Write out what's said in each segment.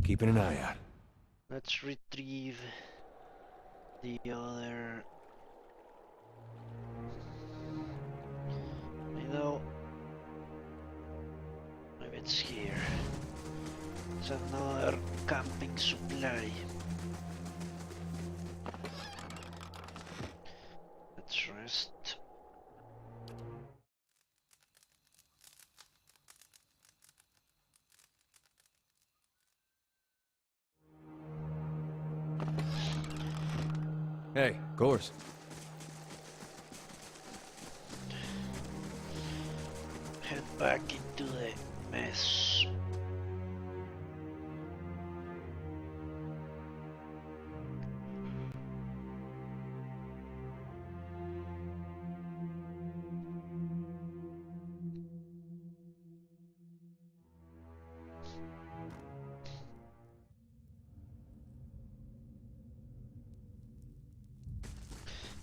Keeping an eye out. Let's retrieve the other. You know, maybe it's here. It's another camping supply. Let's rest. Hey, course. Head back into the mess.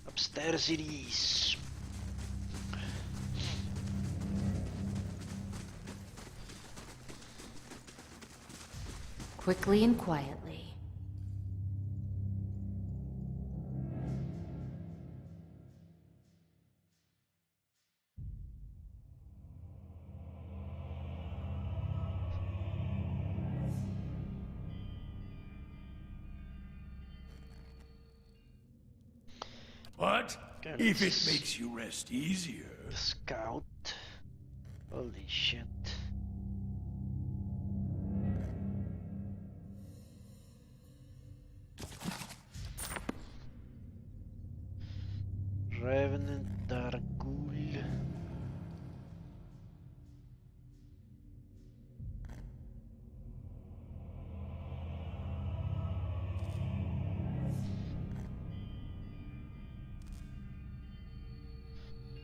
Upstairs it is. Quickly and quietly. What? Okay, If it let's makes you rest easier. scout. Holy shit. Revenant Dargul.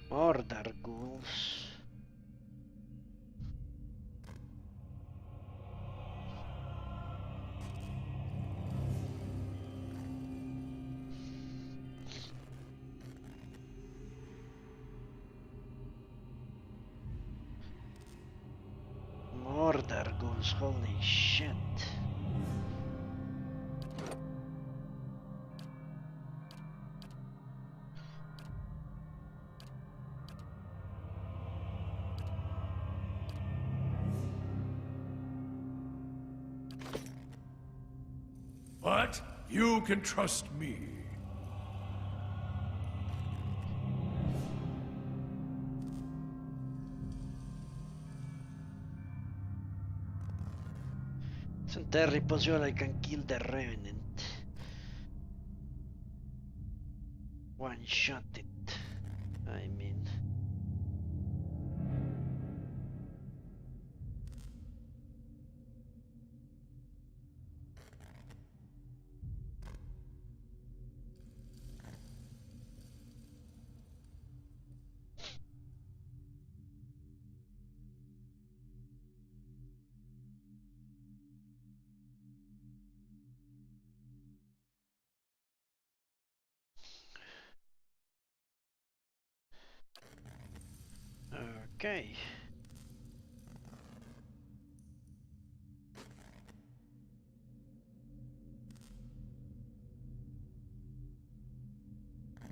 More Darguls. More Darguls, holy shit. What? You can trust me. Terry Position, I can kill the Revenant. One shot it. I mean. Okay.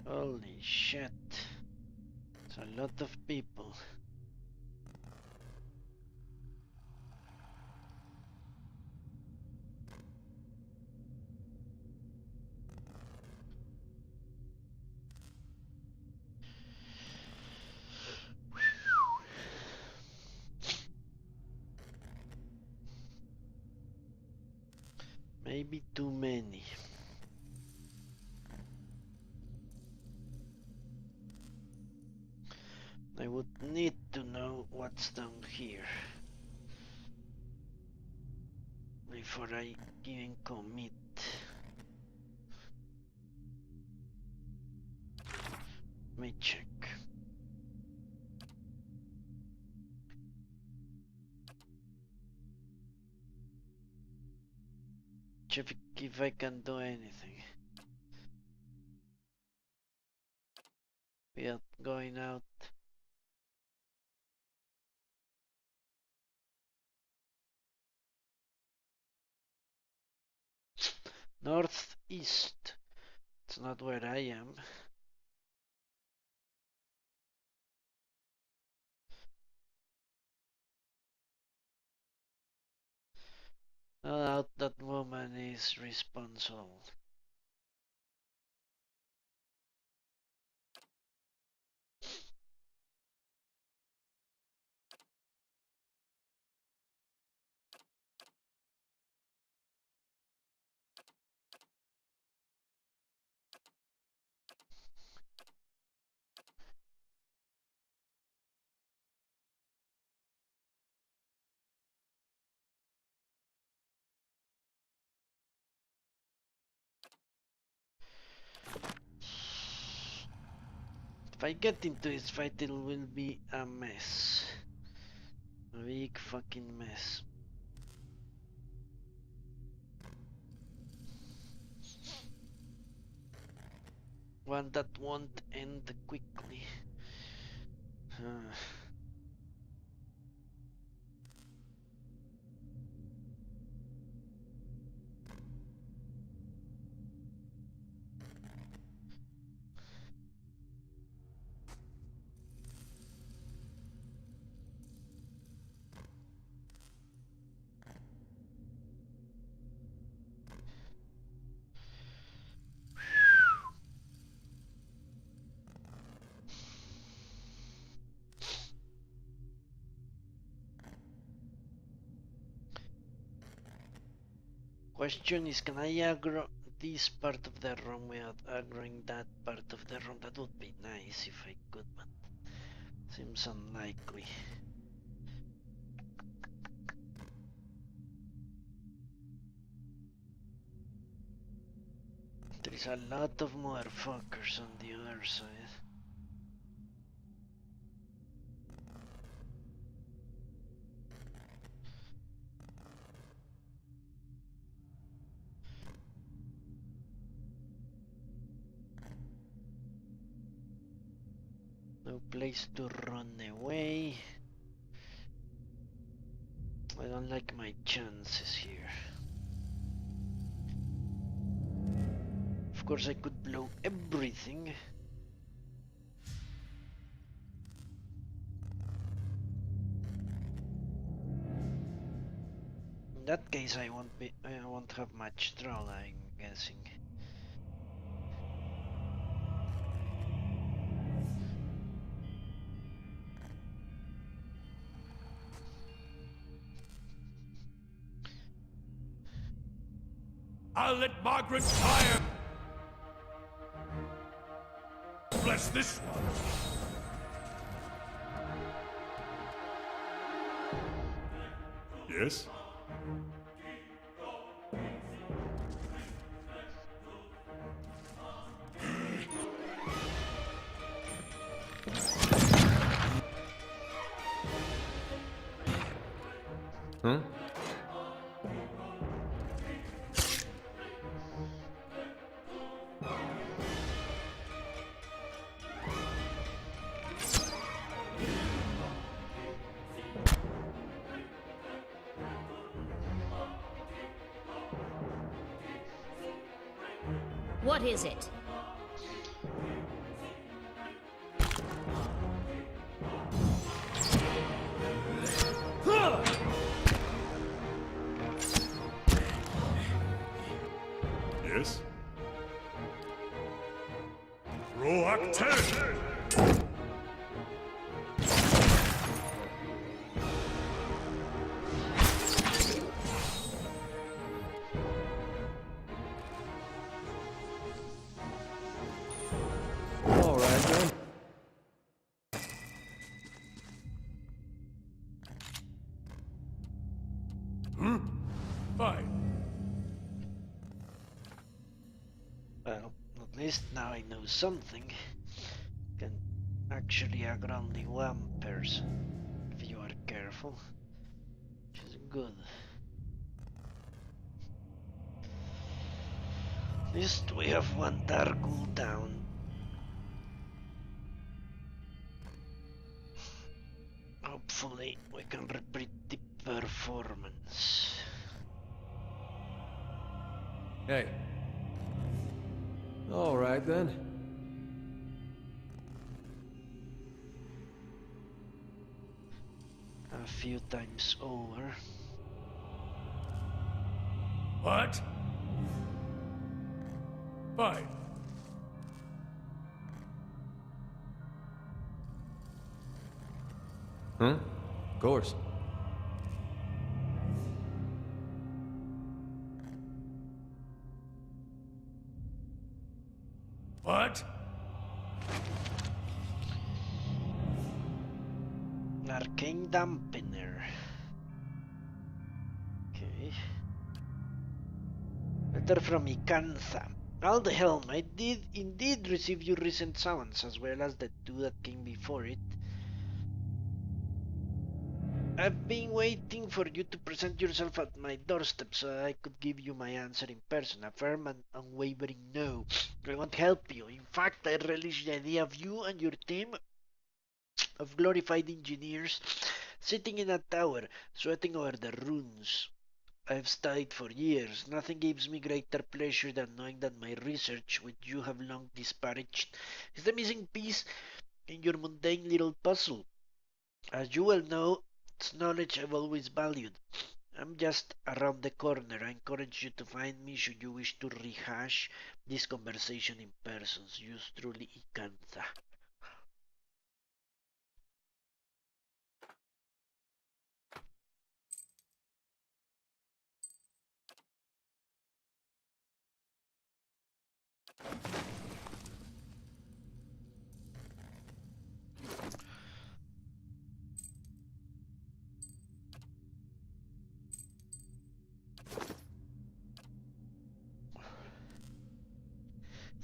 Holy shit. It's a lot of people. Maybe too many. I would need to know what's down here before I even commit. Let me check. Check if I can do anything without going out. Northeast. It's not where I am. No doubt that woman is responsible. If I get into this fight, it will be a mess. A big fucking mess. One that won't end quickly. Question is, can I aggro this part of the room without aggroing that part of the room? That would be nice if I could, but seems unlikely. There is a lot of motherfuckers on the other side. No place to run away. I don't like my chances here. Of course I could blow everything. In that case I won't have much trouble, I'm guessing. I'll let Margaret fire! Bless this one! Yes? Huh? What is it? Yes? Roak 10! Fine. Well, at least now I know something. Can actually aggro only one person if you are careful, which is good. At least we have one Dargul down. Hopefully we can repeat the performance. Hey, All right then. A few times over. What? Fine. Huh? Of course. What? Arcane dampener. Okay. Letter from Icantha. All the helm, I did indeed receive your recent summons, as well as the two that came before it. I've been waiting for you to present yourself at my doorstep so I could give you my answer in person, a firm and unwavering no. I won't help you. In fact, I relish the idea of you and your team of glorified engineers sitting in a tower, sweating over the runes I've studied for years. Nothing gives me greater pleasure than knowing that my research, which you have long disparaged, is the missing piece in your mundane little puzzle. As you well know, it's knowledge I've always valued. I'm just around the corner. I encourage you to find me should you wish to rehash this conversation in person. Yours truly, Icantha.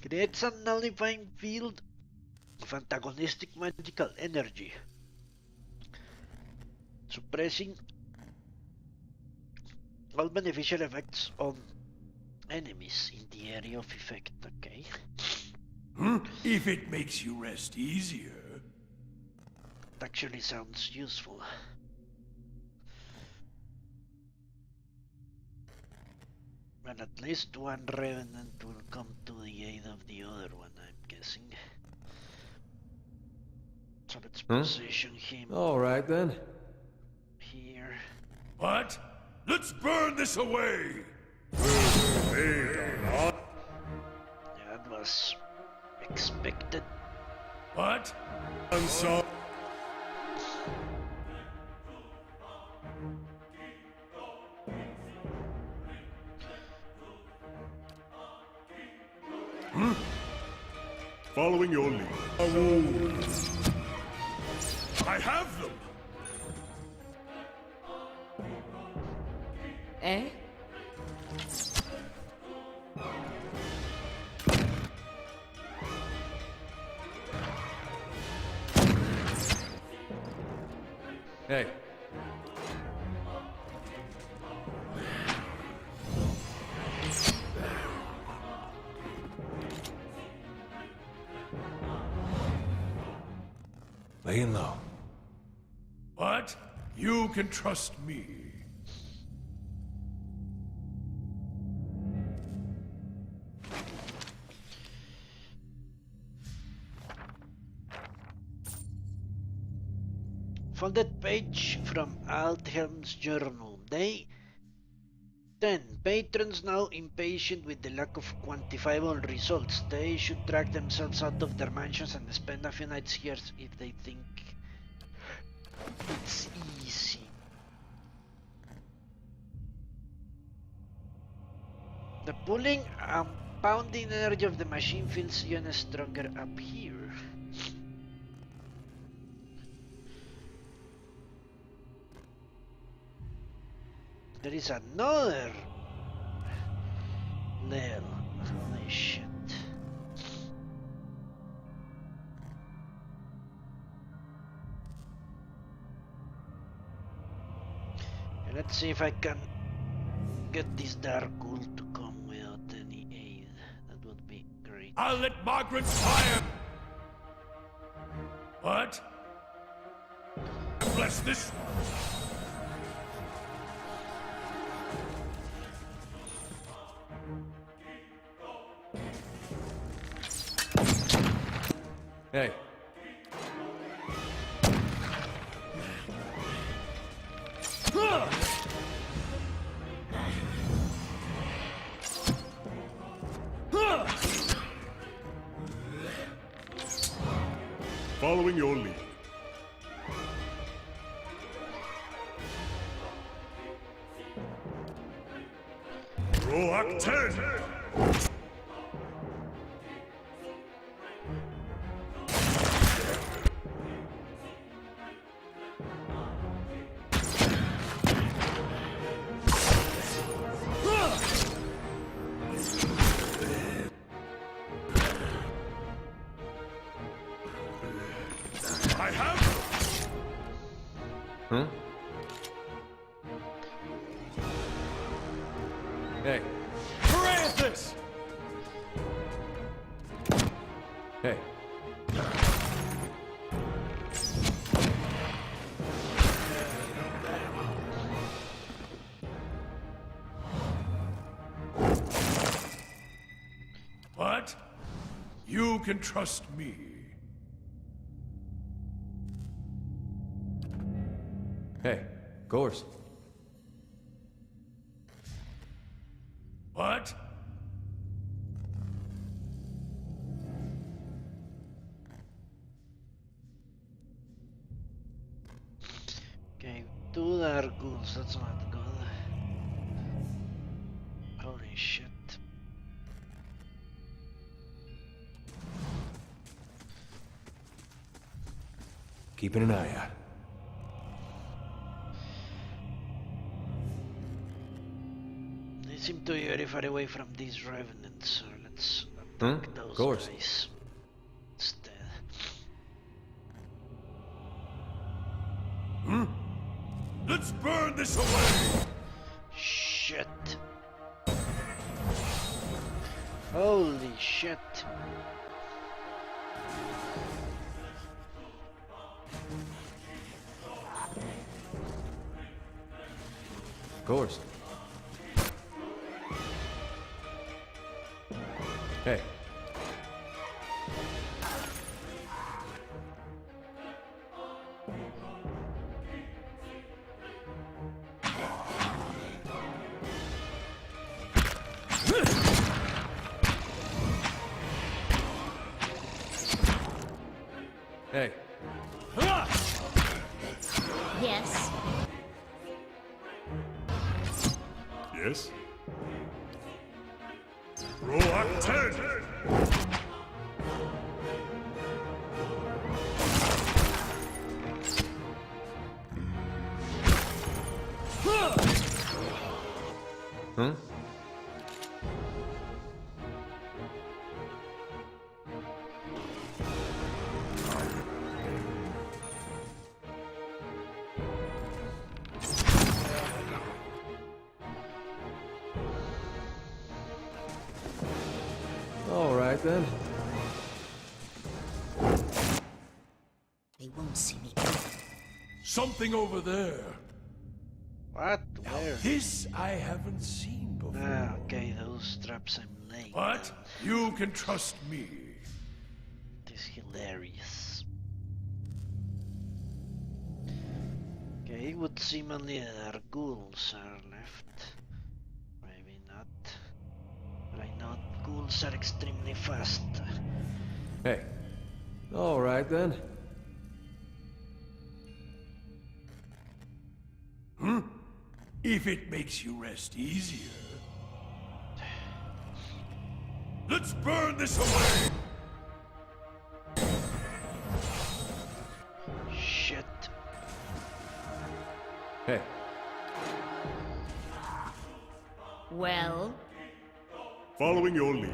Creates a nullifying field of antagonistic magical energy, suppressing all beneficial effects on enemies in the area of effect. Okay. If it makes you rest easier. It actually sounds useful. But at least one revenant will come to the aid of the other one, I'm guessing. So let's position him All right then. here. What? Let's burn this away! Yeah, that was expected. What? I'm sorry. Following your lead. I have them! Eh? Hey. Laying low. What? You can trust me. Folded page from Althelm's journal. Day 10. Patrons now impatient with the lack of quantifiable results. They should drag themselves out of their mansions and spend a few nights here if they think it's easy. The pulling and pounding energy of the machine feels even stronger up here. There is another level. Holy shit. Let's see if I can get this dark ghoul to come without any aid. That would be great. I'll let Margaret fire! What? Bless this! Hey. Following your lead. Roak 10! I have... Huh? Hey. Francis! Hey. What? You can trust me. Hey. Of course. What? Okay, two dark ghouls, that's not good. Holy shit. Keeping an eye out. They seem to be very far away from these revenants, so let's Huh? attack those Of course. guys instead. Let's burn this away! Shit. Holy shit. Of course. Hey. Hey. Yes. Yes? Roak 10! Huh? All right then. They won't see me. Something over there. What? Where? This I haven't seen before. Ah, okay, those traps I'm laying. But you can trust me. It is hilarious. Okay, it would seem only our ghouls are left. Maybe not. But I know ghouls are extremely fast. Hey. All right then. If it makes you rest easier. Let's burn this away! Shit. Hey. Well, Following your lead.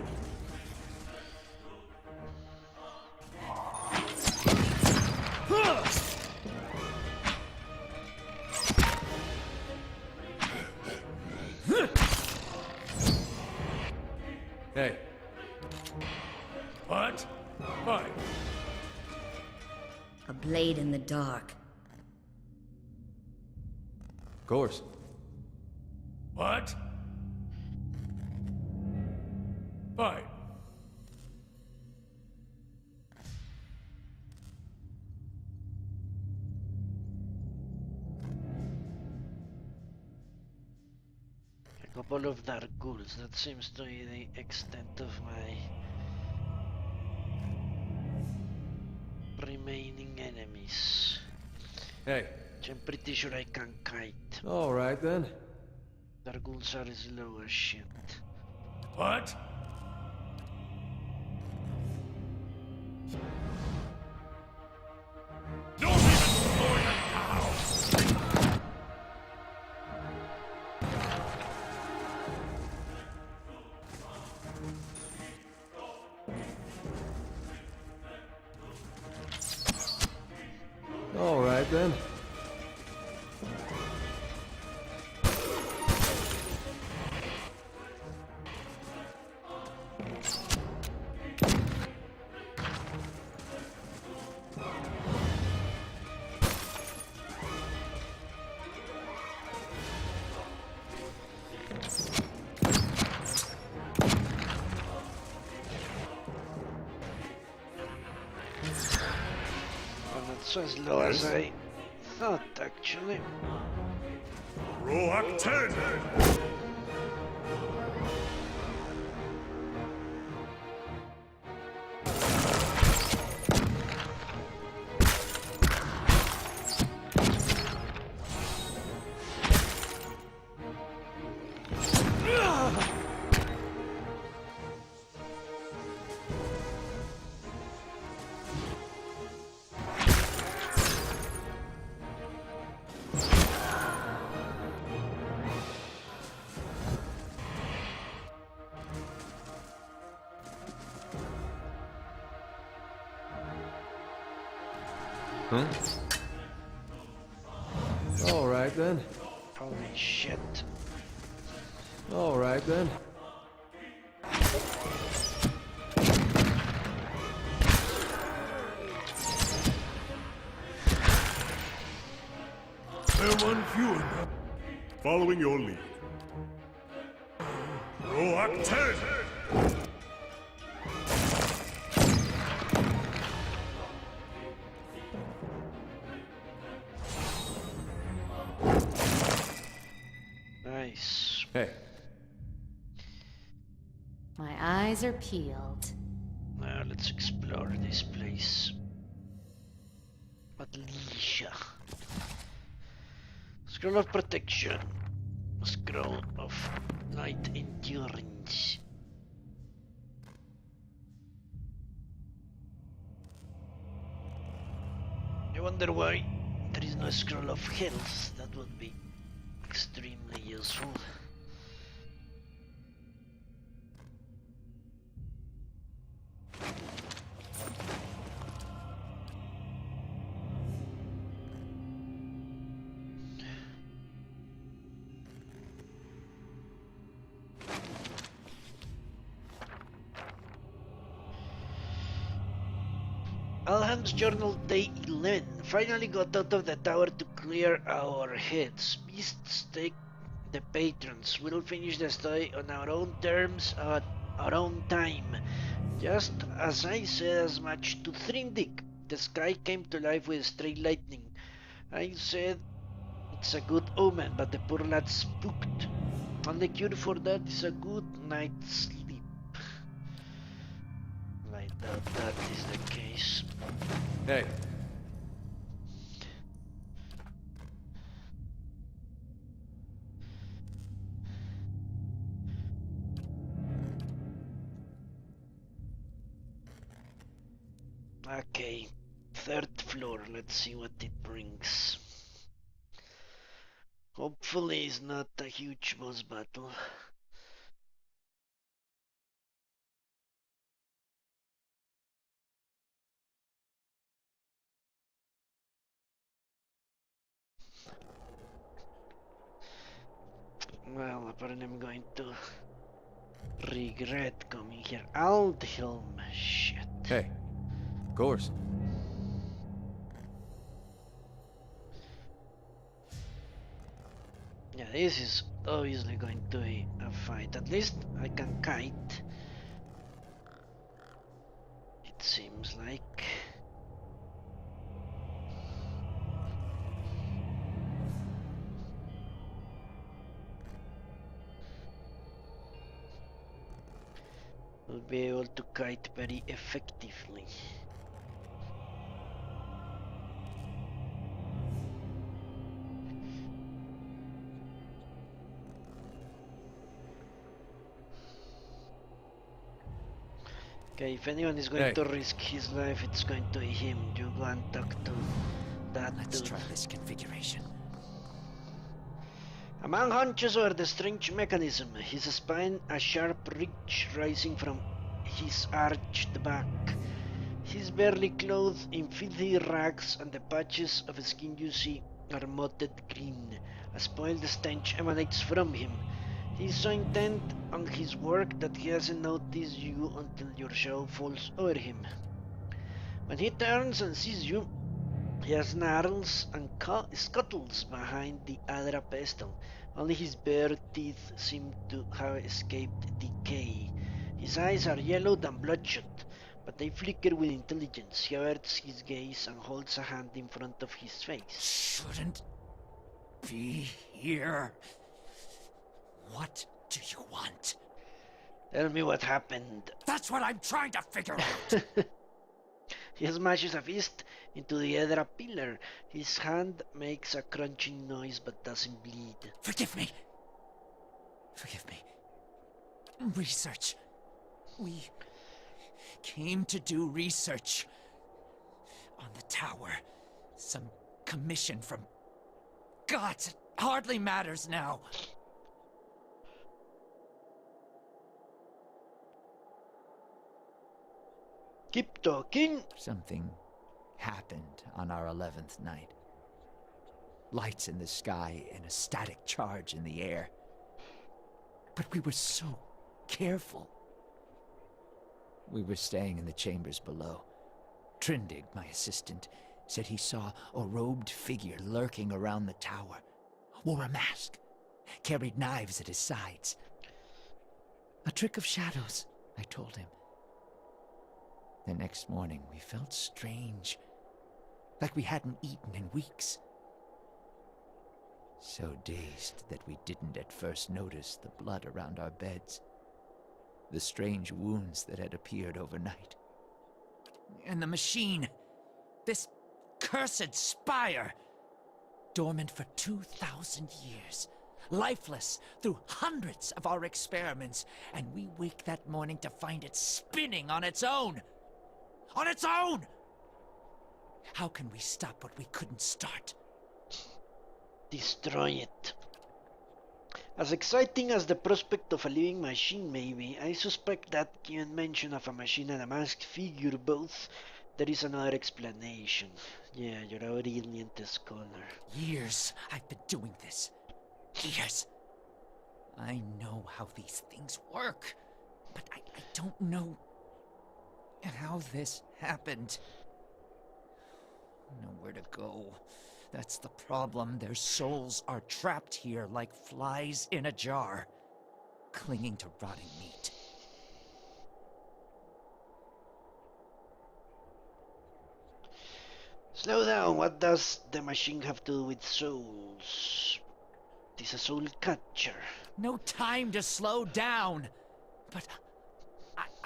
Hey. What? Fine. a blade in the dark. Of course. What? Fine. couple of dark ghouls. That seems to be the extent of my remaining enemies. Hey. Which I'm pretty sure I can kite. All right then. Dark ghouls are slow as shit. What? Don't even slow it down! All right then. Well, that's as low as I thought, actually. Roak 10! Huh? All right then. Holy shit. All right then. They're one fewer now. Following your lead. Roak 10! Nice. Hey. My eyes are peeled. Now let's explore this place. Atlisha. Scroll of protection. Scroll of light endurance. I wonder why there is no scroll of health. That would be extremely useful. Alham's journal day 11. Finally got out of the tower to clear our heads. Beasts take the patrons. We'll finish the story on our own terms at our own time. Just as I said as much to Thrindik. The sky came to life with stray lightning. I said it's a good omen, but the poor lad spooked. And the cure for that is a good night's sleep. I doubt that is the case. Hey. Okay, third floor. Let's see what it brings. Hopefully it's not a huge boss battle. Well, apparently I'm going to regret coming here. Aldhelm, shit. Hey. Of course. Yeah, this is obviously going to be a fight. At least I can kite. It seems like. will be able to kite very effectively. Okay, if anyone is going to risk his life, it's going to be him. You go and talk to that Let's dude. try this configuration. A man hunches over the strange mechanism, his spine a sharp ridge rising from his arched back. He's barely clothed in filthy rags, and the patches of skin you see are mottled green. A spoiled stench emanates from him. He's so intent on his work that he hasn't noticed you until your shadow falls over him. When he turns and sees you, he snarls and scuttles behind the Adra pestle. Only his bare teeth seem to have escaped decay. His eyes are yellowed and bloodshot, but they flicker with intelligence. He averts his gaze and holds a hand in front of his face. Shouldn't be here. What do you want? Tell me what happened. That's what I'm trying to figure out. He smashes a fist into the Edra pillar. His hand makes a crunching noise but doesn't bleed. Forgive me. Forgive me. Research. We came to do research on the tower. Some commission from gods. It hardly matters now. Keep talking. Something happened on our 11th night. Lights in the sky and a static charge in the air. But we were so careful. We were staying in the chambers below. Trindig, my assistant, said he saw a robed figure lurking around the tower. Wore a mask. Carried knives at his sides. A trick of shadows, I told him. The next morning, we felt strange. Like we hadn't eaten in weeks. So dazed that we didn't at first notice the blood around our beds. The strange wounds that had appeared overnight. And the machine. This cursed spire. Dormant for 2,000 years. Lifeless through hundreds of our experiments. And we wake that morning to find it spinning on its own. On its own! How can we stop what we couldn't start? Destroy it. As exciting as the prospect of a living machine may be, I suspect that given mention of a machine and a masked figure both, there is another explanation. Yeah, you're a brilliant scholar. Years I've been doing this. Years. I know how these things work, but I don't know how this happened. Nowhere to go. That's the problem. Their souls are trapped here like flies in a jar, clinging to rotting meat. Slow down. What does the machine have to do with souls? It is a soul catcher. No time to slow down. But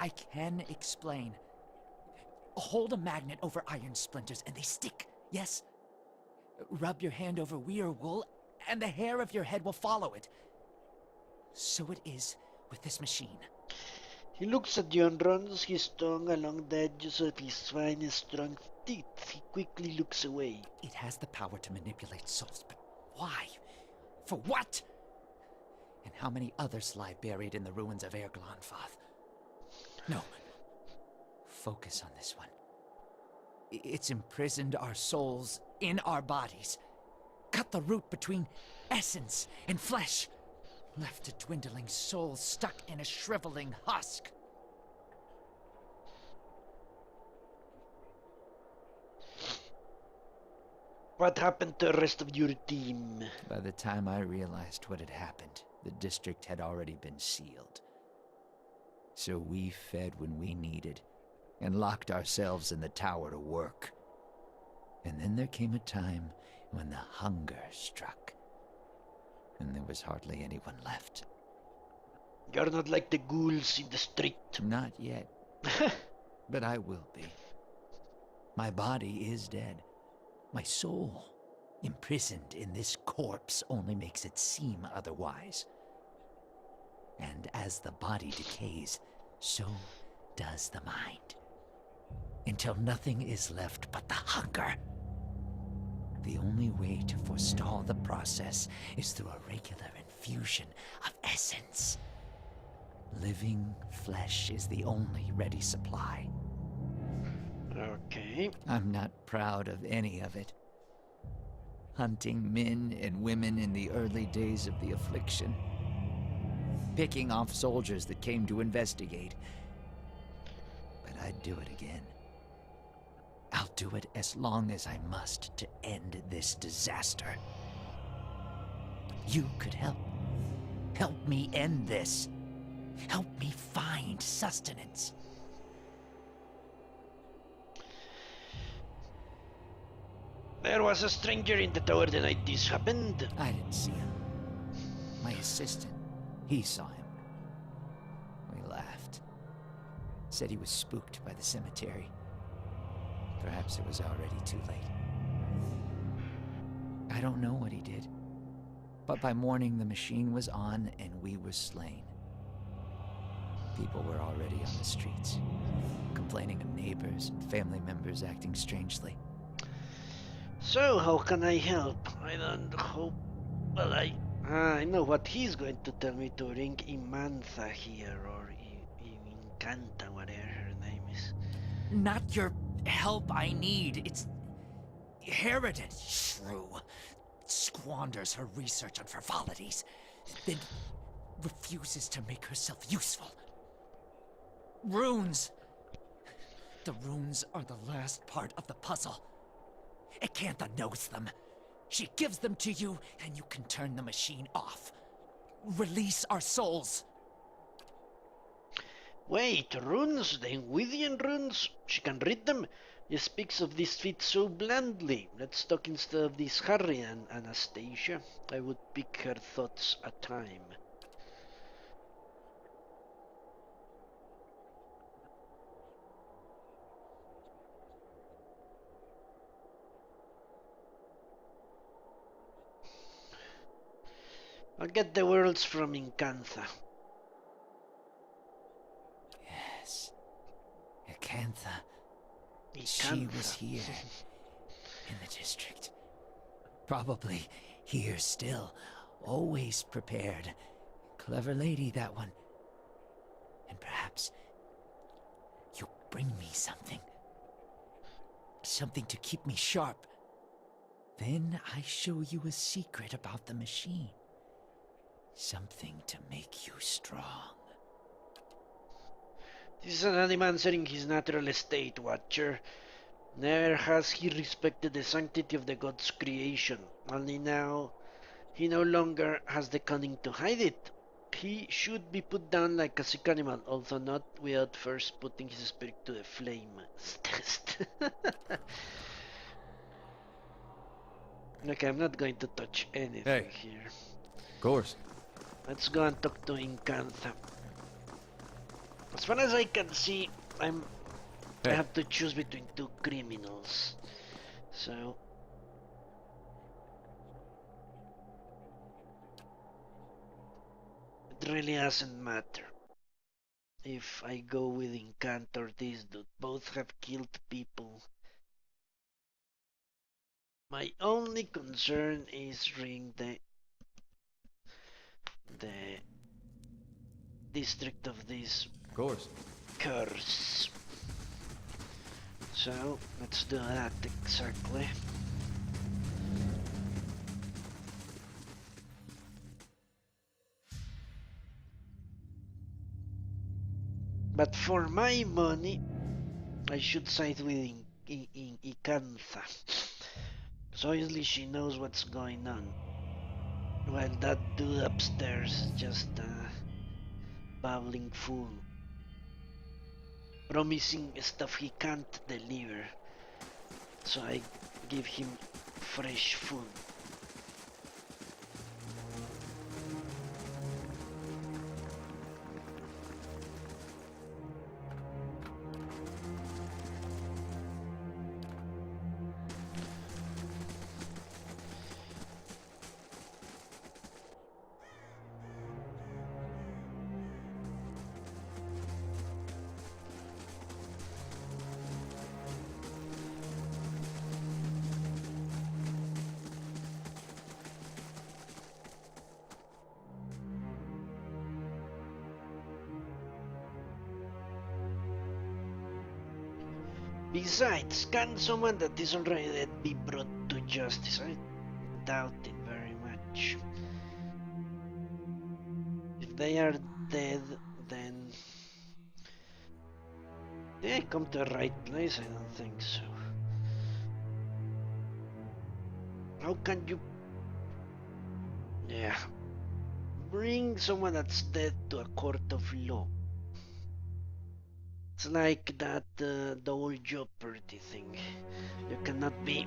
I can explain. Hold a magnet over iron splinters and they stick, yes? Rub your hand over weir wool and the hair of your head will follow it. So it is with this machine. He looks at you and runs his tongue along the edges of his fine, strong teeth. He quickly looks away. It has the power to manipulate souls, but why? For what? And how many others lie buried in the ruins of Erglonfath? No. Focus on this one. It's imprisoned our souls in our bodies. Cut the root between essence and flesh. Left a dwindling soul stuck in a shriveling husk. What happened to the rest of your team? By the time I realized what had happened, the district had already been sealed. So we fed when we needed, and locked ourselves in the tower to work. And then there came a time when the hunger struck, and there was hardly anyone left. You're not like the ghouls in the street. Not yet, but I will be. My body is dead. My soul, imprisoned in this corpse, only makes it seem otherwise. And as the body decays, so does the mind. Until nothing is left but the hunger. The only way to forestall the process is through a regular infusion of essence. Living flesh is the only ready supply. Okay. I'm not proud of any of it. Hunting men and women in the early days of the affliction. Picking off soldiers that came to investigate. But I'd do it again. I'll do it as long as I must to end this disaster. You could help. Help me end this. Help me find sustenance. There was a stranger in the tower the night this happened. I didn't see him. My assistant, he saw him. We laughed. Said he was spooked by the cemetery. Perhaps it was already too late. I don't know what he did. But by morning the machine was on and we were slain. People were already on the streets, complaining of neighbors and family members acting strangely. So, how can I help? I don't hope... Well, I know what he's going to tell me, to ring Imantha here, or Incanta, whatever her name is. Not your help I need. It's... Harridan Shrew squanders her research on frivolities, then refuses to make herself useful. Runes! The runes are the last part of the puzzle. Acantha knows them. She gives them to you, and you can turn the machine off. Release our souls. Wait, runes? The Ingwidian runes? She can read them? He speaks of this feat so blandly. Let's talk instead of this Harry and Anastasia. I would pick her thoughts a time. I'll get the words from Incantha. Yes. Acantha. She was here. In the district. Probably here still. Always prepared. Clever lady, that one. And perhaps you'll bring me something. Something to keep me sharp. Then I show you a secret about the machine. Something to make you strong. This is an animal answering his natural estate, Watcher. Never has he respected the sanctity of the god's creation. Only now he no longer has the cunning to hide it. He should be put down like a sick animal, although not without first putting his spirit to the flame test. Okay, I'm not going to touch anything here. Of course. Let's go and talk to Incantha. As far as I can see, I have to choose between two criminals. So it really doesn't matter if I go with Incantha or this dude. Both have killed people. My only concern is ring the district of this Of course. curse. So let's do that exactly. But for my money, I should side with Icantha. So obviously she knows what's going on. While that dude upstairs is just a babbling fool. Promising stuff he can't deliver. So I give him fresh food. Besides, can someone that is already dead be brought to justice? I doubt it very much. If they are dead, then... Did I come to the right place? I don't think so. How can you... Yeah. Bring someone that's dead to a court of law. It's like that, the old Jeopardy thing. You cannot be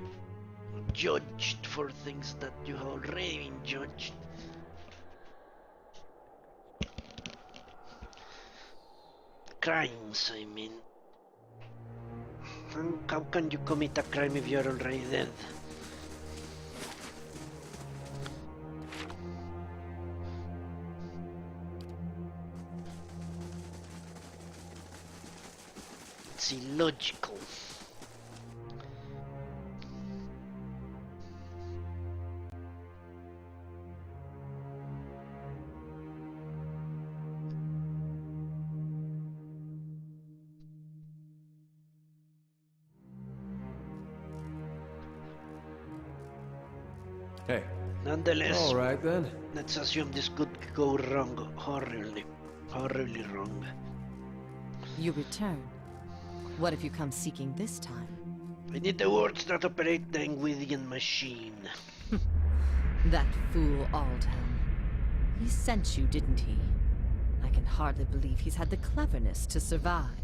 judged for things that you have already been judged. Crimes, I mean. How can you commit a crime if you're already dead? It's illogical. Hey. Nonetheless, All right then. let's assume this could go wrong, horribly wrong. You return. What if you come seeking this time? I need the words that operate the Ingwidian machine. That fool Aldhelm. He sent you, didn't he? I can hardly believe he's had the cleverness to survive.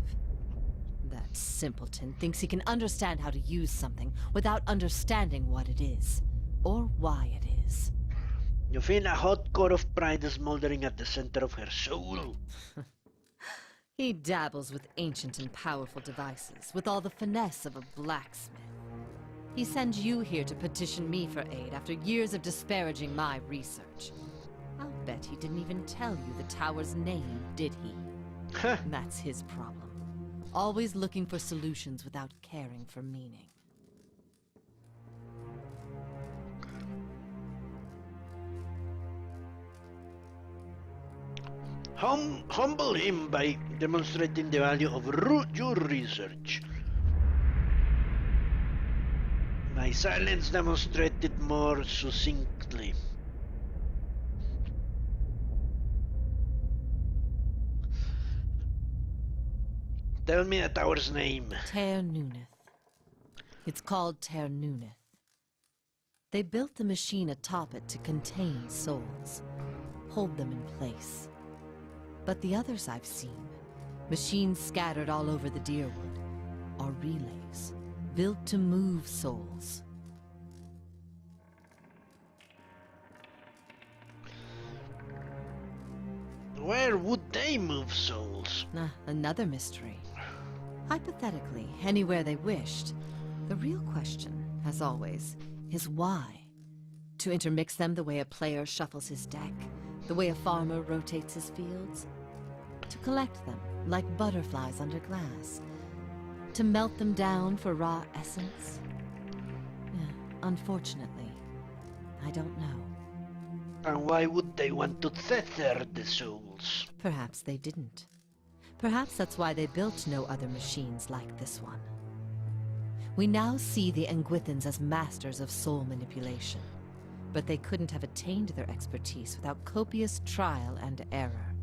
That simpleton thinks he can understand how to use something without understanding what it is, or why it is. You feel a hot core of pride smoldering at the center of her soul. He dabbles with ancient and powerful devices, with all the finesse of a blacksmith. He sends you here to petition me for aid after years of disparaging my research. I'll bet he didn't even tell you the tower's name, did he? That's his problem. Always looking for solutions without caring for meaning. Humble him by demonstrating the value of your research. My silence demonstrated more succinctly. Tell me the tower's name. Ternuneth. It's called Ternuneth. They built the machine atop it to contain souls, hold them in place. But the others I've seen, machines scattered all over the Deerwood, are relays, built to move souls. Where would they move souls? Another mystery. Hypothetically, anywhere they wished. The real question, as always, is why? To intermix them the way a player shuffles his deck, the way a farmer rotates his fields? To collect them, like butterflies under glass? To melt them down for raw essence? Unfortunately, I don't know. And why would they want to tether the souls? Perhaps they didn't. Perhaps that's why they built no other machines like this one. We now see the Engwithans as masters of soul manipulation, but they couldn't have attained their expertise without copious trial and error.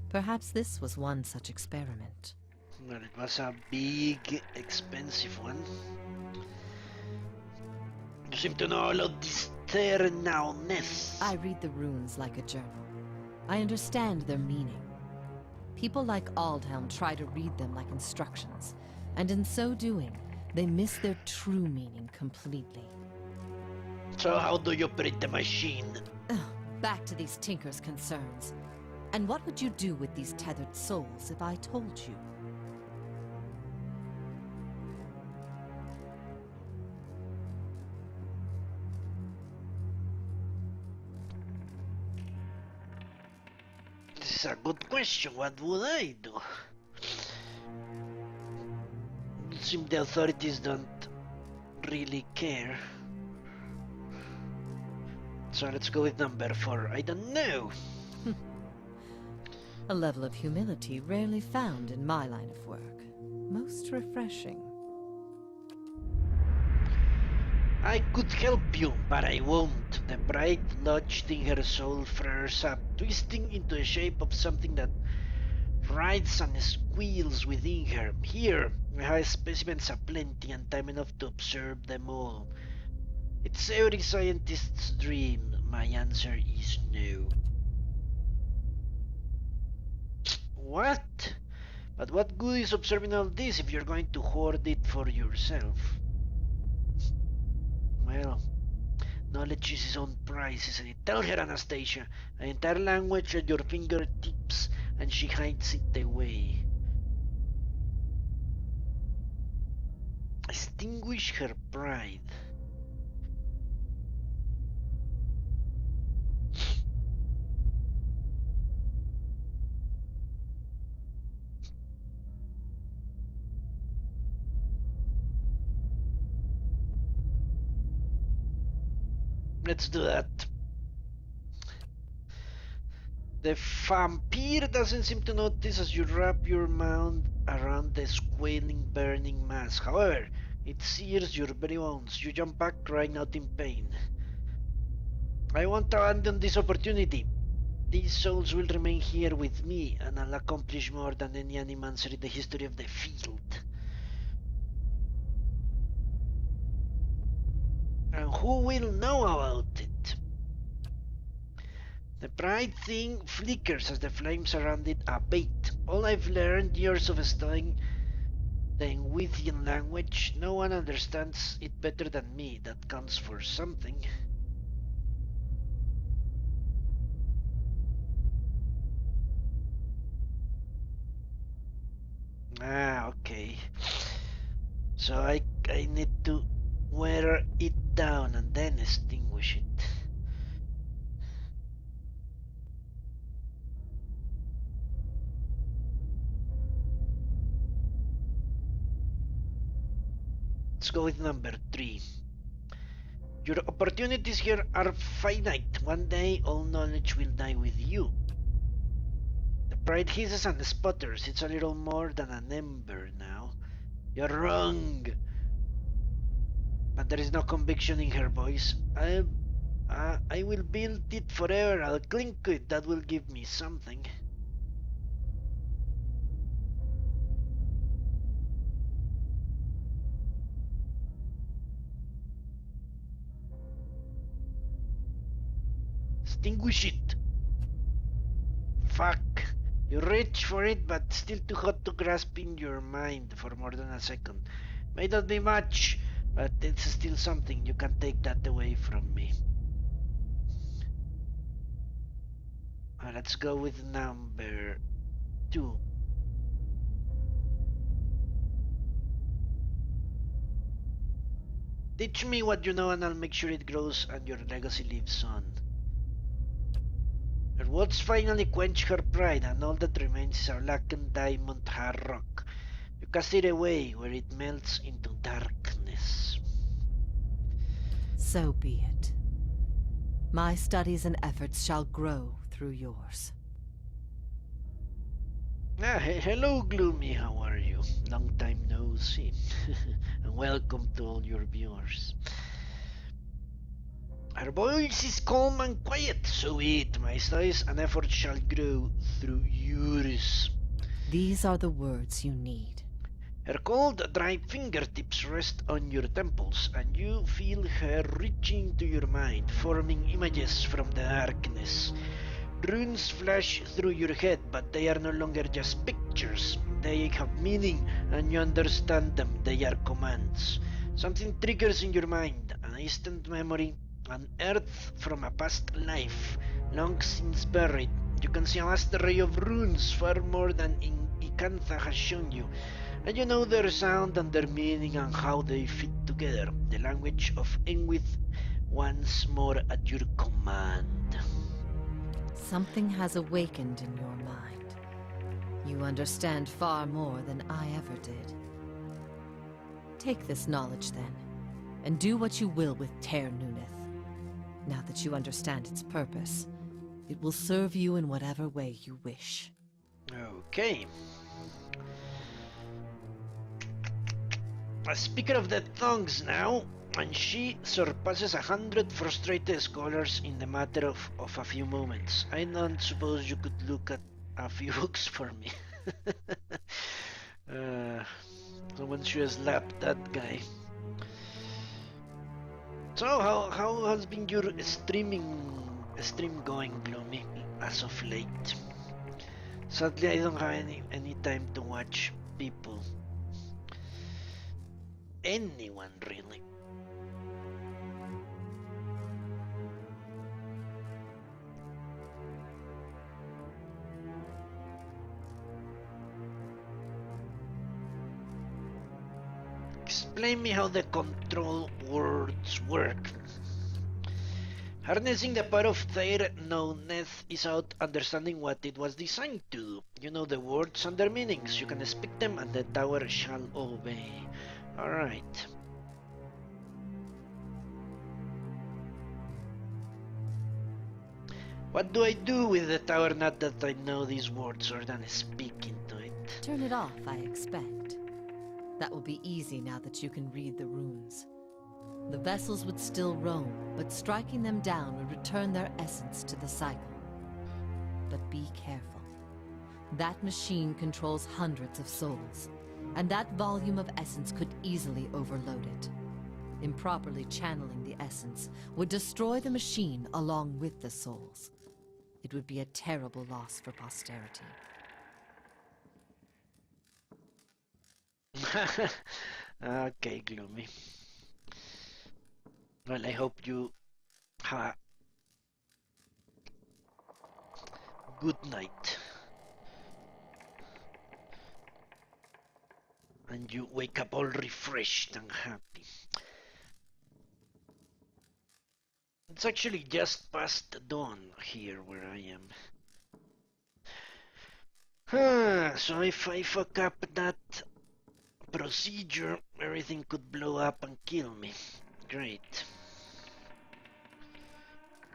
Perhaps this was one such experiment. Well, it was a big, expensive one. You seem to know all of this Ternuneth. I read the runes like a journal. I understand their meaning. People like Aldhelm try to read them like instructions, and in so doing, they miss their true meaning completely. So how do you operate the machine? Back to these Tinker's concerns. And what would you do with these tethered souls if I told you? This is a good question. What would I do? It seems the authorities don't really care. So let's go with number 4. I don't know. A level of humility rarely found in my line of work. Most refreshing. I could help you, but I won't. The pride lodged in her soul flares up, twisting into the shape of something that writhes and squeals within her. Here, I have specimens aplenty and time enough to observe them all. It's every scientist's dream. My answer is no. What? But what good is observing all this if you're going to hoard it for yourself? Well, knowledge is its own price, isn't it? Tell her, Anastasia. An entire language at your fingertips, and she hides it away. Extinguish her pride. Let's do that. The vampire doesn't seem to notice as you wrap your mouth around the squalling, burning mass. However, it sears your very bones. You jump back, crying out in pain. I won't abandon this opportunity. These souls will remain here with me, and I'll accomplish more than any animancer in the history of the field. And who will know about it? The pride thing flickers as the flames around it abate. All I've learned, years of studying the Enwithian language, no one understands it better than me. That counts for something. Ah, okay. So I need to wear it down and then extinguish it. Let's go with number 3. Your opportunities here are finite. One day all knowledge will die with you. The pride hisses and sputters. It's a little more than an ember now. You're wrong. But there is no conviction in her voice. I will build it forever. I'll cling to it. That will give me something. Extinguish it. Fuck. You reach for it, but still too hot to grasp in your mind for more than a second. May not be much, but it's still something. You can take that away from me. Let's go with number 2. Teach me what you know and I'll make sure it grows and your legacy lives on. Her words finally quench her pride, and all that remains is a blackened diamond hard rock. You cast it away, where it melts into darkness. So be it. My studies and efforts shall grow through yours. Hello, Gloomy, how are you? Long time no see. And welcome to all your viewers. Her voice is calm and quiet, so be it. My studies and efforts shall grow through yours. These are the words you need. Her cold, dry fingertips rest on your temples, and you feel her reaching to your mind, forming images from the darkness. Runes flash through your head, but they are no longer just pictures. They have meaning, and you understand them. They are commands. Something triggers in your mind, an instant memory, an earth from a past life, long since buried. You can see a vast array of runes, far more than Ikantha has shown you, and you know their sound and their meaning and how they fit together. The language of Enwith once more at your command. Something has awakened in your mind. You understand far more than I ever did. Take this knowledge then, and do what you will with Ter Nuneth. Now that you understand its purpose, it will serve you in whatever way you wish. Okay. Speaking of the tongues now, and she surpasses 100 frustrated scholars in the matter of a few moments. I don't suppose you could look at a few books for me. Someone should have slapped that guy. So how has been your stream going, Gloomy, as of late? Sadly, I don't have any time to watch people. Anyone, really. Explain me how the control words work. Harnessing the power of their knownness is about understanding what it was designed to do. You know the words and their meanings. You can speak them and the tower shall obey. Alright. What do I do with the tower now that I know these words or than speaking to it? Turn it off, I expect. That will be easy now that you can read the runes. The vessels would still roam, but striking them down would return their essence to the cycle. But be careful. That machine controls hundreds of souls, and that volume of essence could easily overload it. Improperly channeling the essence would destroy the machine along with the souls. It would be a terrible loss for posterity. Okay, Gloomy. Well, I hope you have a good night. And you wake up all refreshed and happy. It's actually just past dawn here where I am. So if I fuck up that procedure, everything could blow up and kill me. Great.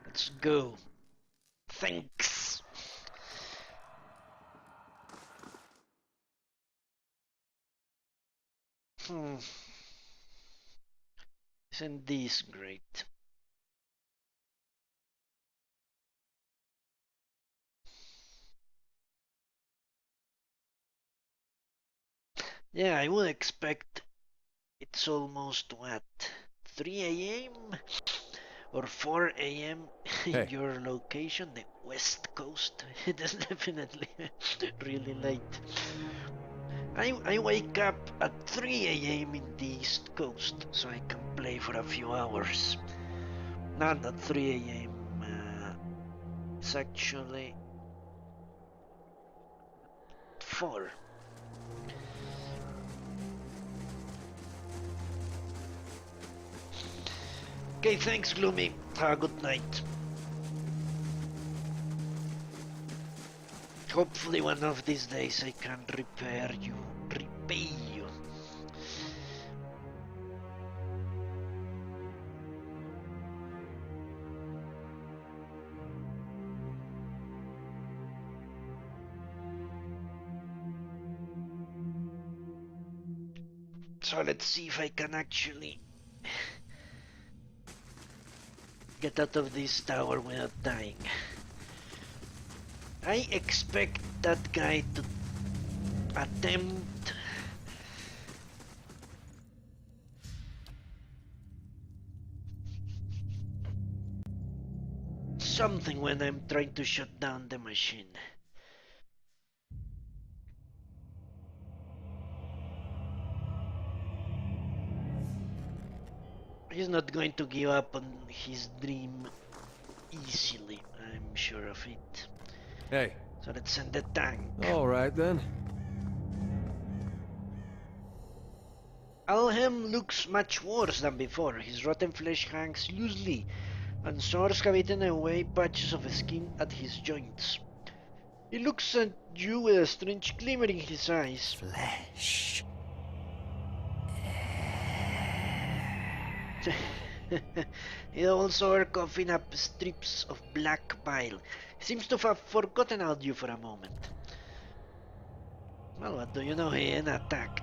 Let's go. Thanks. Isn't this great? Yeah, I would expect it's almost what? 3 a.m. or 4 a.m. in Hey. your location, the West Coast. It is definitely really late. I wake up at 3 a.m. in the East Coast, so I can play for a few hours. Not at 3 a.m. It's actually 4. Okay, thanks, Gloomy. Have a good night. Hopefully one of these days I can repay you. So let's see if I can actually get out of this tower without dying. I expect that guy to attempt something when I'm trying to shut down the machine. He's not going to give up on his dream easily, I'm sure of it. Hey. So let's send the tank. All right then. Alhem looks much worse than before. His rotten flesh hangs loosely, and sores have eaten away patches of skin at his joints. He looks at you with a strange glimmer in his eyes. Flesh. He also are coughing up strips of black bile. He seems to have forgotten about you for a moment. Well, what do you know? He ain't attack.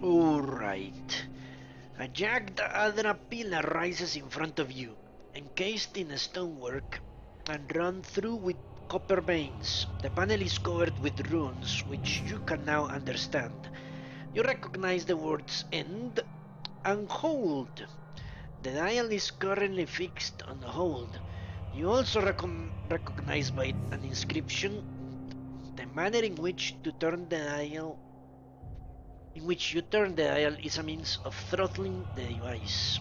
Alright. A jagged Adra pillar rises in front of you, encased in stonework and run through with copper veins. The panel is covered with runes, which you can now understand. You recognize the words end and hold. The dial is currently fixed on hold. You also recognize by an inscription the manner in which you turn the dial is a means of throttling the device.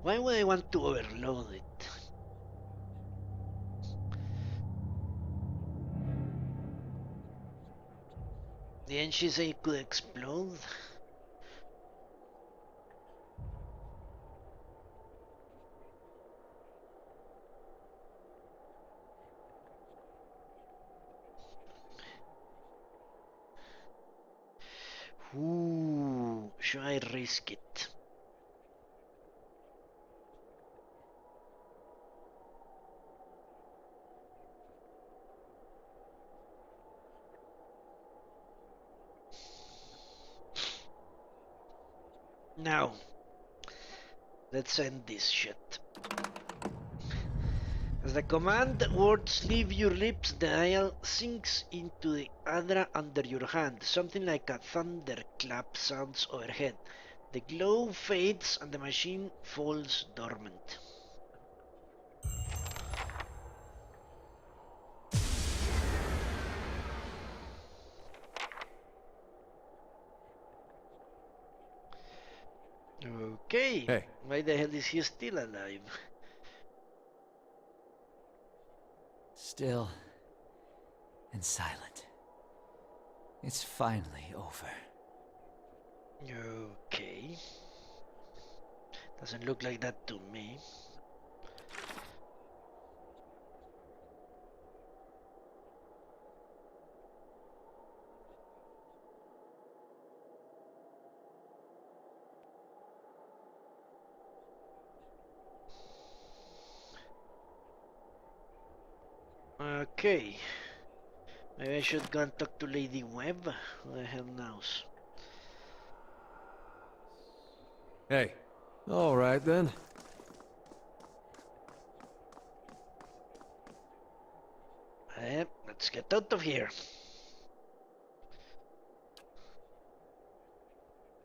Why would I want to overload it? Didn't she say it could explode? Ooh, should I risk it? Now, let's end this shit. As the command words leave your lips, the dial sinks into the Adra under your hand. Something like a thunderclap sounds overhead. The glow fades and the machine falls dormant. Okay. Hey. Why the hell is he still alive? Still and silent. It's finally over. Okay. Doesn't look like that to me. Okay. Maybe I should go and talk to Lady Webb. Who the hell knows? Hey. All right then. Let's get out of here.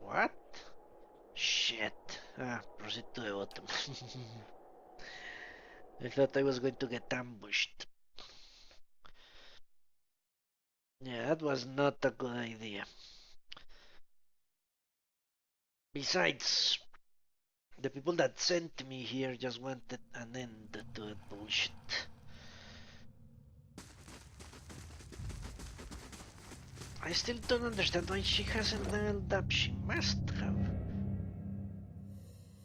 What? Shit. Proceed to the bottom. I thought I was going to get ambushed. Yeah, that was not a good idea. Besides, the people that sent me here just wanted an end to that bullshit. I still don't understand why she hasn't leveled up. She must have.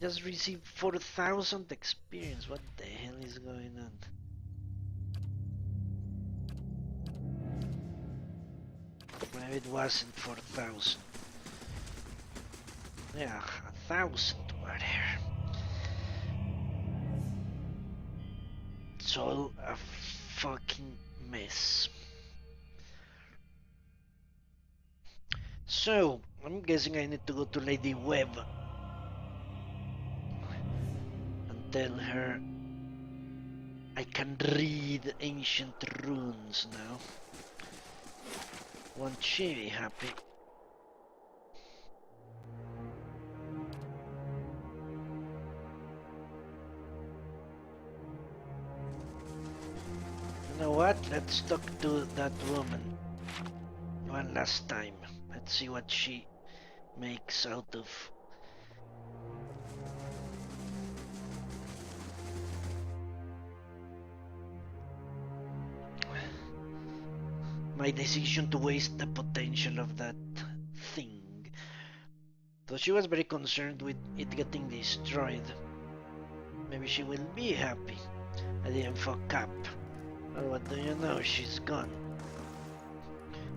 Just received 4,000 experience. What the hell is going on? Maybe it wasn't 4,000. Yeah, 1,000 were there. It's all a fucking mess. So, I'm guessing I need to go to Lady Webb and tell her I can read ancient runes now. Won't she be happy? You know what? Let's talk to that woman one last time. Let's see what she makes out of. My decision to waste the potential of that thing. Though she was very concerned with it getting destroyed. Maybe she will be happy. I didn't fuck up. Well, what do you know? She's gone.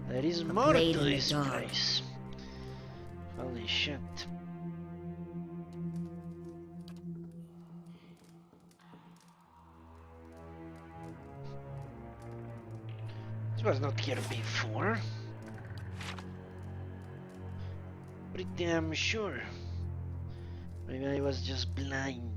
There is more blade to in the this dark. place. Holy shit. was not here before. Pretty damn sure. Maybe I was just blind.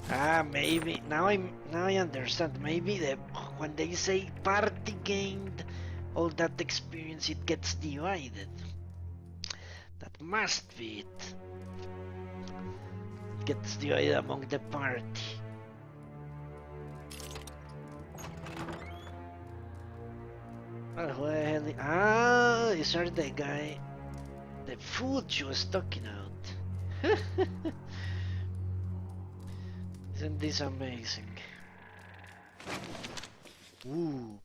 Ah, maybe now I understand. Maybe when they say party gained all that experience, it gets divided. That must be it. It gets divided among the party. Well, who the hell? Ah, these are the guy. The food she was talking about. Isn't this amazing? Ooh.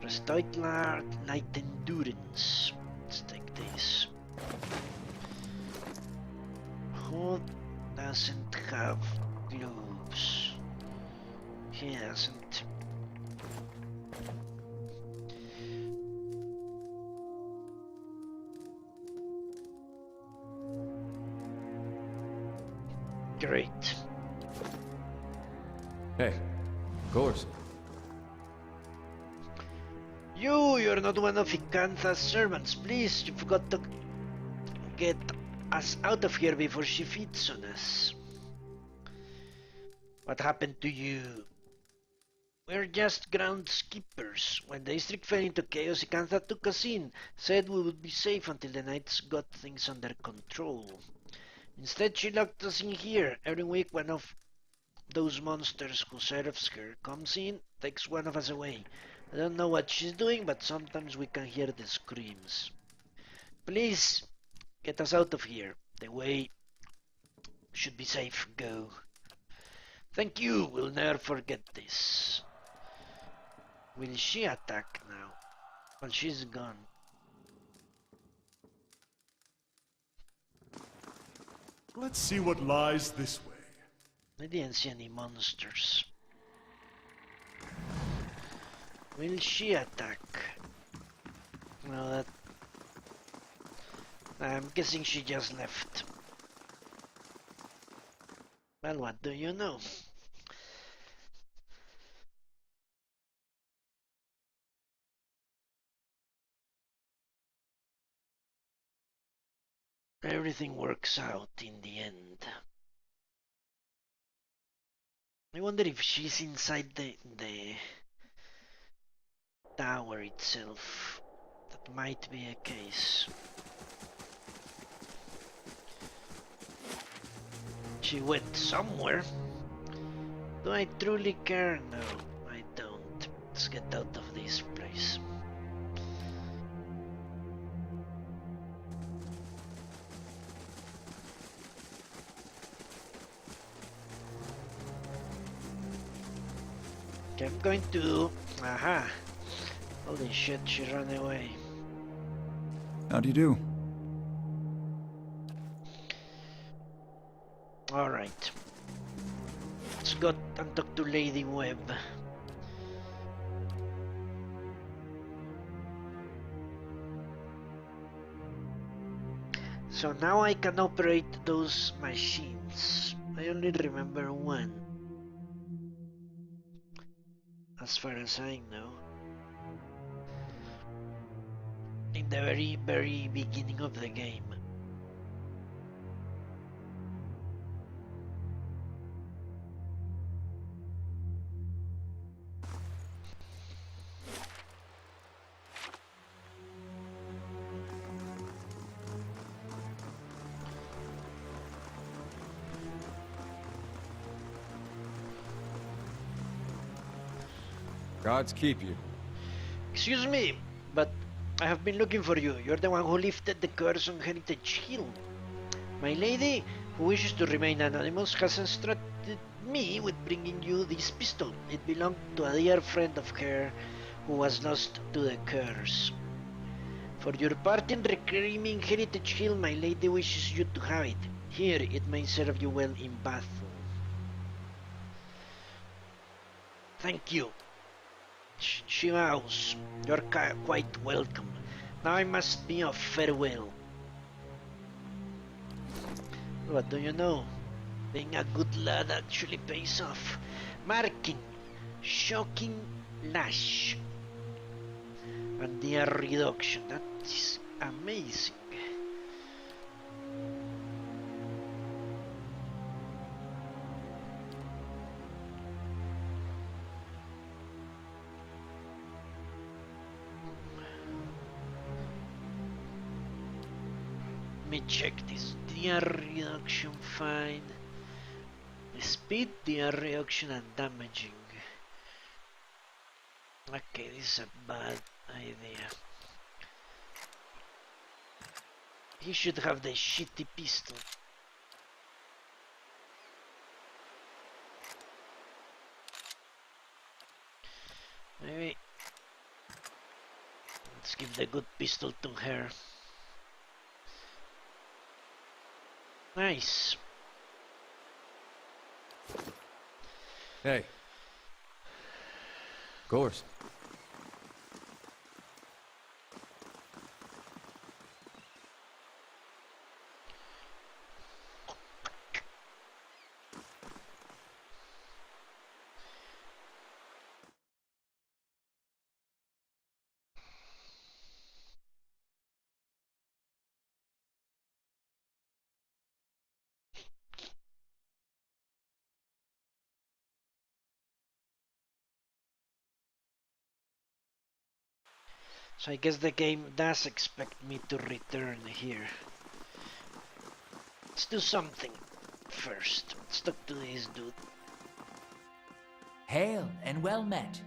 Restored light endurance. Let's take this. Who doesn't have gloves? He doesn't. Great. Hey, of course. You're not one of Ikantha's servants. Please, you forgot to get us out of here before she feeds on us. What happened to you? We're just groundskeepers. When the district fell into chaos, Ikantha took us in, said we would be safe until the Knights got things under control. Instead, she locked us in here. Every week, one of those monsters who serves her comes in, takes one of us away. I don't know what she's doing, but sometimes we can hear the screams. Please, get us out of here. The way should be safe. Go. Thank you. We'll never forget this. Will she attack now? Well, she's gone. Let's see what lies this way. I didn't see any monsters. Will she attack? No, that... I'm guessing she just left. Well, what do you know? Everything works out in the end. I wonder if she's inside the tower itself. That might be a case. She went somewhere. Do I truly care? No, I don't. Let's get out of this place. Okay, I'm going to... Aha! Holy shit, she ran away. How do you do? Alright. Let's go and talk to Lady Webb. So now I can operate those machines. I only remember one, as far as I know. In the very beginning of the game. Gods keep you. Excuse me, but I have been looking for you. You're the one who lifted the curse on Heritage Hill. My lady, who wishes to remain anonymous, has instructed me with bringing you this pistol. It belonged to a dear friend of her who was lost to the curse. For your part in reclaiming Heritage Hill, my lady wishes you to have it. Here, it may serve you well in battle. Thank you. She vows. You're quite welcome. Now I must be off. Farewell. What do you know? Being a good lad actually pays off. Marking. Shocking lash. And DR reduction. That is amazing. Let me check this. DR reduction fine. Speed, DR reduction and damaging. Okay, this is a bad idea. He should have the shitty pistol. Maybe let's give the good pistol to her. Nice. Hey. Gorse. So I guess the game does expect me to return here. Let's do something first. Let's talk to this dude. Hail and well met.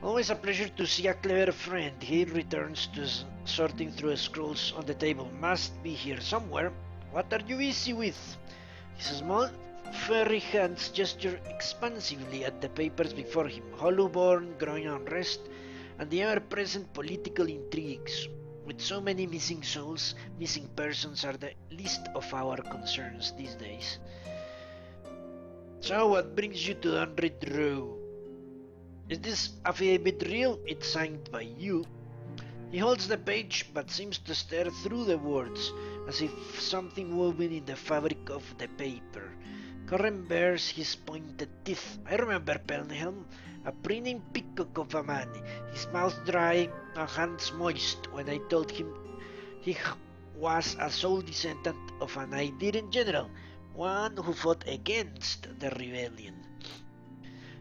Always a pleasure to see a clever friend. He returns to sorting through scrolls on the table. Must be here somewhere. What are you busy with? His small, furry hands gesture expansively at the papers before him. Hollow-born, growing unrest, and the ever-present political intrigues. With so many missing souls, missing persons are the least of our concerns these days. So, what brings you to Unread Row? Is this affidavit real? It's signed by you. He holds the page, but seems to stare through the words, as if something woven in the fabric of the paper. Corrin bares his pointed teeth. I remember Pelnhelm, a printing peacock of a man, his mouth dry and hands moist, when I told him he was a sole descendant of an Idirian general, one who fought against the rebellion.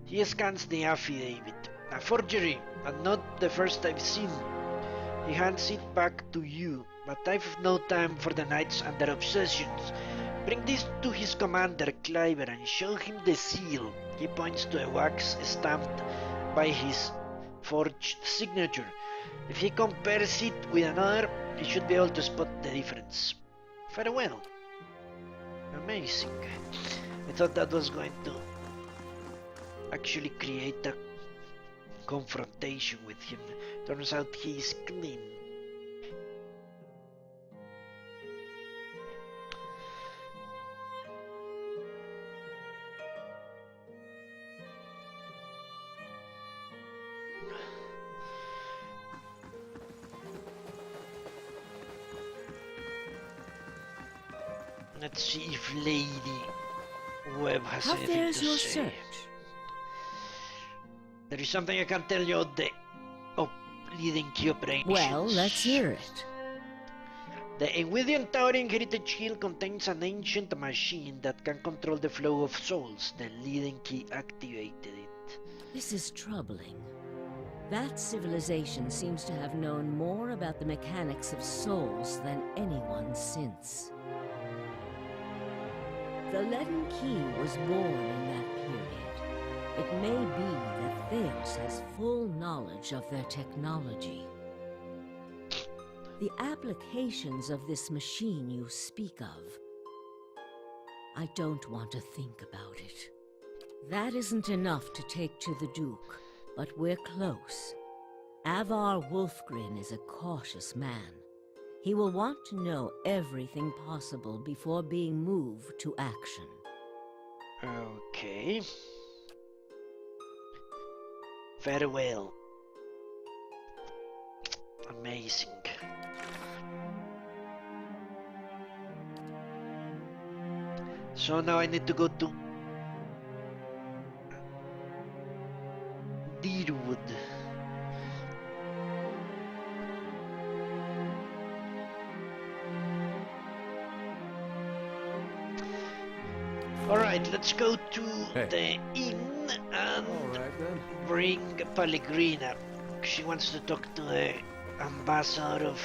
He scans the affidavit. A forgery, and not the first I've seen. He hands it back to you, but I've no time for the knights and their obsessions. Bring this to his commander, Cliver, and show him the seal. He points to a wax stamped by his forged signature. If he compares it with another, he should be able to spot the difference. Farewell. Amazing. I thought that was going to actually create a confrontation with him. Turns out he's clean. Let's see if Lady Webb has How anything fares to your say. search? There is something I can tell you of the leading key operations. Well, let's hear it. The Enwidian Towering Heritage Hill contains an ancient machine that can control the flow of souls. The leading key activated it. This is troubling. That civilization seems to have known more about the mechanics of souls than anyone since. The leaden key was born in that period. It may be that Theos has full knowledge of their technology. The applications of this machine you speak of, I don't want to think about it. That isn't enough to take to the Duke, but we're close. Avar Wolfgren is a cautious man. He will want to know everything possible before being moved to action. Okay. Farewell. Amazing. So now I need to go to Deerwood. Alright, let's go to the inn and Alright then. bring Pellegrina. She wants to talk to the ambassador of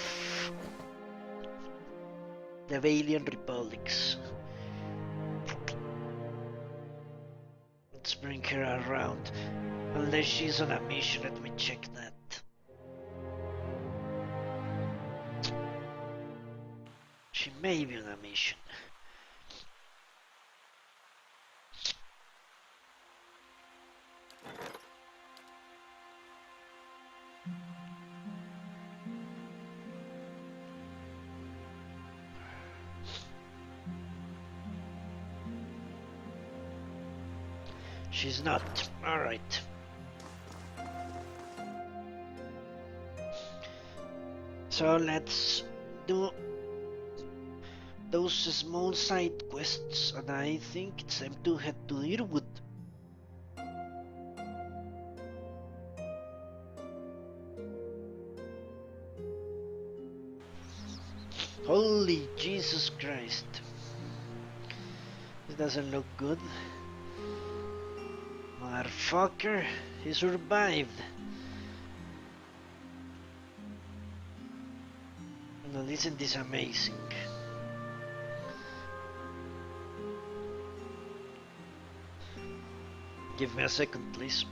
the Valiant Republics. Let's bring her around. Unless she's on a mission, let me check that. She may be on a mission. She's not. Alright. So let's do those small side quests, and I think it's time to head to Irwood. Holy Jesus Christ. This doesn't look good. Motherfucker, he survived. No, isn't this amazing? Give me a second, please.